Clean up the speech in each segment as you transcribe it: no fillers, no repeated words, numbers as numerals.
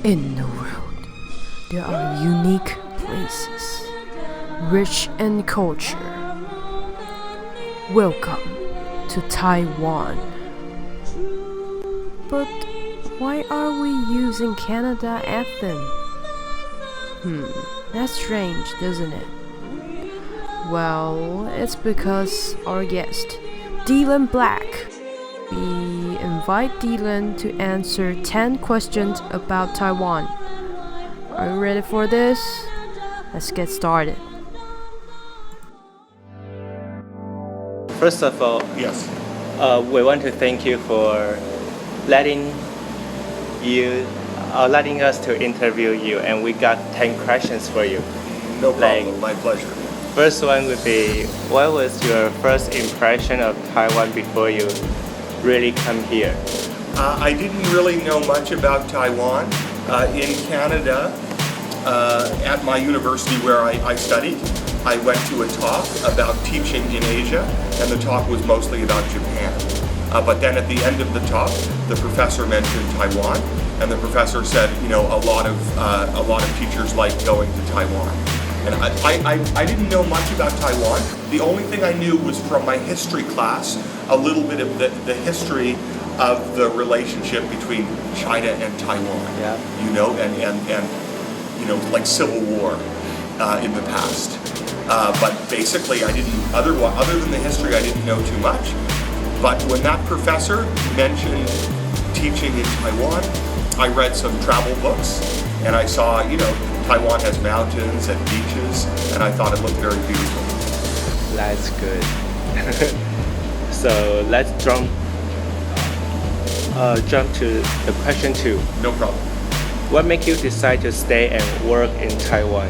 In the world, there are unique places, rich in culture. Welcome to Taiwan. But why are we using Canada anthem? That's strange, doesn't it? Well, it's because our guest, Dylan Black. We invite Dylan to answer 10 questions about Taiwan. Are you ready for this? Let's get started. First of all, Yes. we want to thank you for letting us to interview you, and we got 10 questions for you. No problem. My pleasure. First one would be, what was your first impression of Taiwan before you really come here? I didn't really know much about Taiwan. In Canada, at my university where I studied, I went to a talk about teaching in Asia, and the talk was mostly about Japan. But then at the end of the talk, the professor mentioned Taiwan, and the professor said, a lot of teachers like going to Taiwan. And I didn't know much about Taiwan. The only thing I knew was from my history class, a little bit of the history of the relationship between China and Taiwan. Yeah. And like Civil War in the past. But basically, I didn't. Other than the history, I didn't know too much. But when that professor mentioned teaching in Taiwan, I read some travel books, and I saw, Taiwan has mountains and beaches, and I thought it looked very beautiful. That's good. So let's jump to the question 2. No problem. What made you decide to stay and work in Taiwan?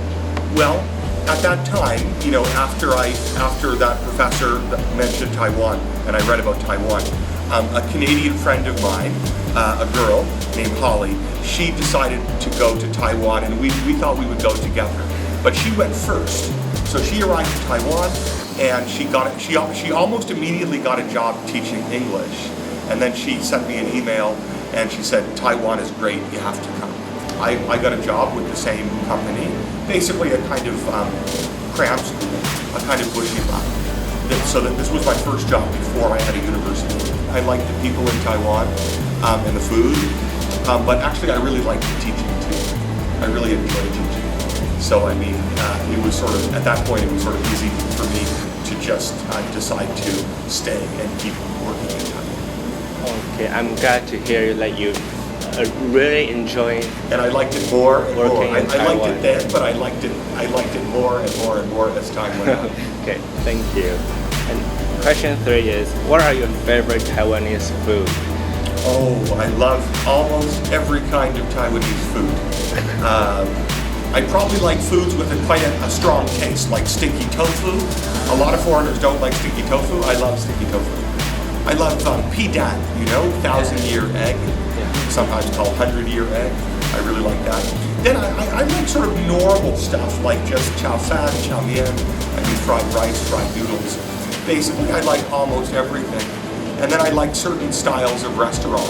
Well, at that time, after that professor mentioned Taiwan, and I read about Taiwan, a Canadian friend of mine, a girl named Holly, she decided to go to Taiwan, and we thought we would go together. But she went first. So she arrived in Taiwan, and she almost immediately got a job teaching English. And then she sent me an email, and she said, Taiwan is great, you have to come. I got a job with the same company, basically a kind of cram school, a kind of bushy life. So that this was my first job before I had a university. I liked the people in Taiwan and the food, but actually I really liked the teaching too. I really enjoyed teaching. So it was sort of, at that point it was sort of easy for me to just decide to stay and keep working in Taiwan. Okay, I'm glad to hear that you really enjoying. And I liked it more and more. I liked Taiwan. it then, but I liked it more and more and more as time went on. Okay, thank you. And question 3 is, what are your favorite Taiwanese food? Oh, I love almost every kind of Taiwanese food. I probably like foods with quite a strong taste, like stinky tofu. A lot of foreigners don't like stinky tofu. I love stinky tofu. I love pidan, 1,000-year egg, sometimes called 100-year egg. I really like that. Then I like sort of normal stuff, like just chow fan, chow mein, fried rice, fried noodles. Basically, I like almost everything. And then I like certain styles of restaurant.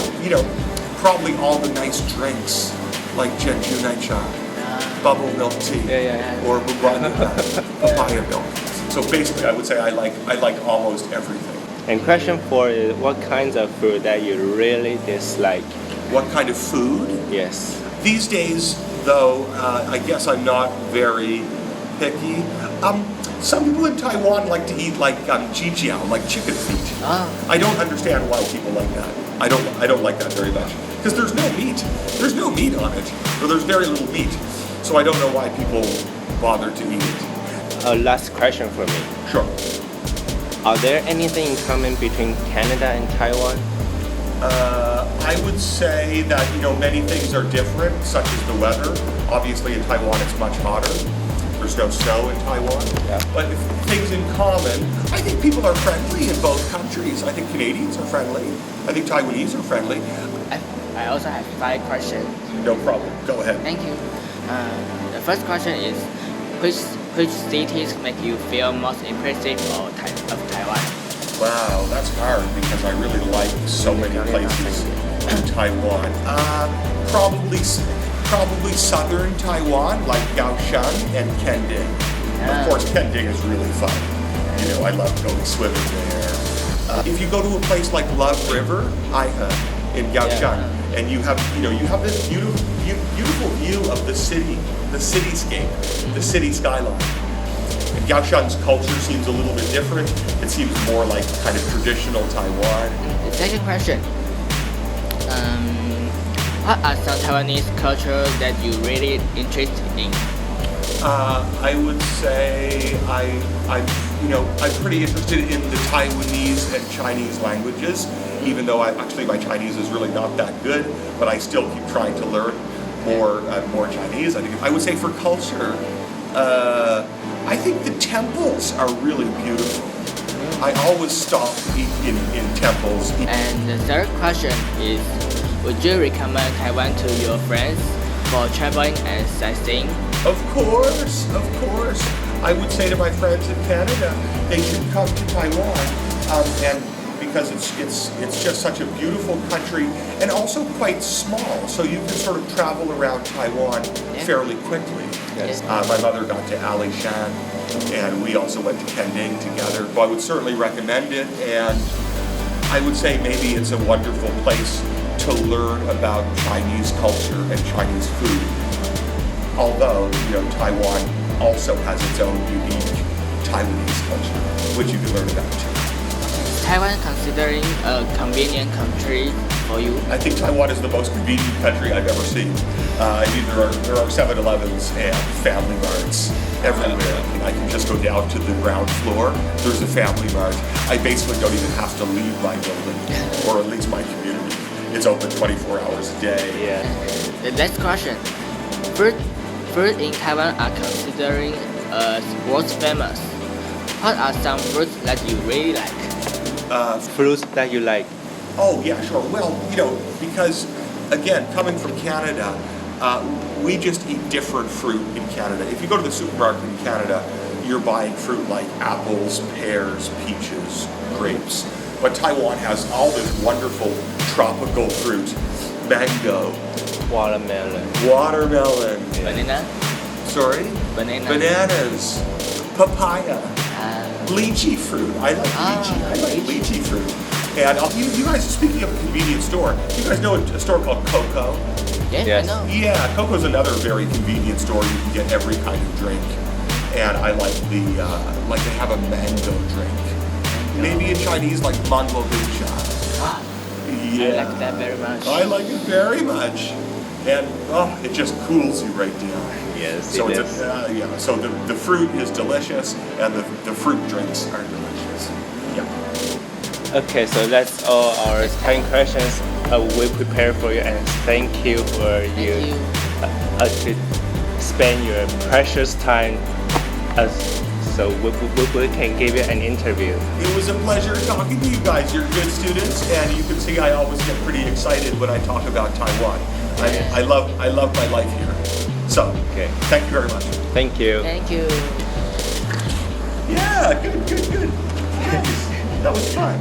Probably all the nice drinks, like Jeju Nai Cha, bubble milk tea, or papaya milk. So basically, I would say I like almost everything. And question 4 is, what kinds of food that you really dislike? What kind of food? Yes. These days, though, I guess I'm not very picky. Some people in Taiwan like to eat like jijiao, like chicken feet. I don't understand why people like that. I don't like that very much because there's no meat. There's no meat on it, or there's very little meat. So I don't know why people bother to eat it. Last question for me. Sure. Are there anything in common between Canada and Taiwan? I would say that many things are different, such as the weather. Obviously, in Taiwan it's much hotter. There's no snow in Taiwan. Yeah. But things in common, I think people are friendly in both countries. I think Canadians are friendly. I think Taiwanese are friendly. I also have 5 questions. No problem. Go ahead. Thank you. The first question is, which cities make you feel most impressive of Taiwan? Wow, that's hard because I really like so many places in Taiwan. Probably probably southern Taiwan, like Kaohsiung and Kending. Of course, Kending is really fun. I love going swimming there. If you go to a place like Love River, Aihe, in Kaohsiung, and you have this beautiful view of the city, the cityscape, the city skyline. And Kaohsiung's culture seems a little bit different. It seems more like kind of traditional Taiwan. The second question. What are some Taiwanese culture that you really interested in? I would say I'm pretty interested in the Taiwanese and Chinese languages, even though my Chinese is really not that good, but I still keep trying to learn more Chinese. I would say for culture, I think the temples are really beautiful. I always stop in temples. And the third question is, would you recommend Taiwan to your friends for traveling and sightseeing? Of course. I would say to my friends in Canada, they should come to Taiwan, and because it's just such a beautiful country and also quite small, so you can sort of travel around Taiwan fairly quickly. Yes. My mother got to Alishan, and we also went to Kending together. So I would certainly recommend it, and I would say maybe it's a wonderful place to learn about Chinese culture and Chinese food. Although, Taiwan also has its own unique Taiwanese culture, which you can learn about too. Is Taiwan considering a convenient country for you? I think Taiwan is the most convenient country I've ever seen. There are 7-Elevens and Family Marts everywhere. I can just go down to the ground floor. There's a Family Mart. I basically don't even have to leave my building, or at least my community. It's open 24 hours a day. Yeah. The next question. Fruit in Taiwan are considering as world famous. What are some fruits that you really like? Fruits that you like. Oh, yeah, sure. Well, because, again, coming from Canada, we just eat different fruit in Canada. If you go to the supermarket in Canada, you're buying fruit like apples, pears, peaches, grapes. But Taiwan has all this wonderful tropical fruit. Mango. Watermelon. Banana? Sorry? Bananas. Papaya. Lychee fruit. I like lychee. I like lychee fruit. And you guys, speaking of a convenience store, you guys know a store called Coco? Yeah, Yes. I know. Yeah, Coco's another very convenient store. You can get every kind of drink. And I like they have a mango drink. Maybe in Chinese, like mango bicha. Yeah. I like that very much. I like it very much. And it just cools you right down. Yes, So it it's is. So the fruit is delicious, and the fruit drinks are delicious. Yeah. Okay, so that's all our 10 questions we prepared for you, and thank you for you to spend your precious time so we can give you an interview. It was a pleasure talking to you guys. You're good students, and you can see I always get pretty excited when I talk about Taiwan. I love my life here. So, Okay. Thank you very much. Thank you. Thank you. Yeah, good. Thanks. That was fun.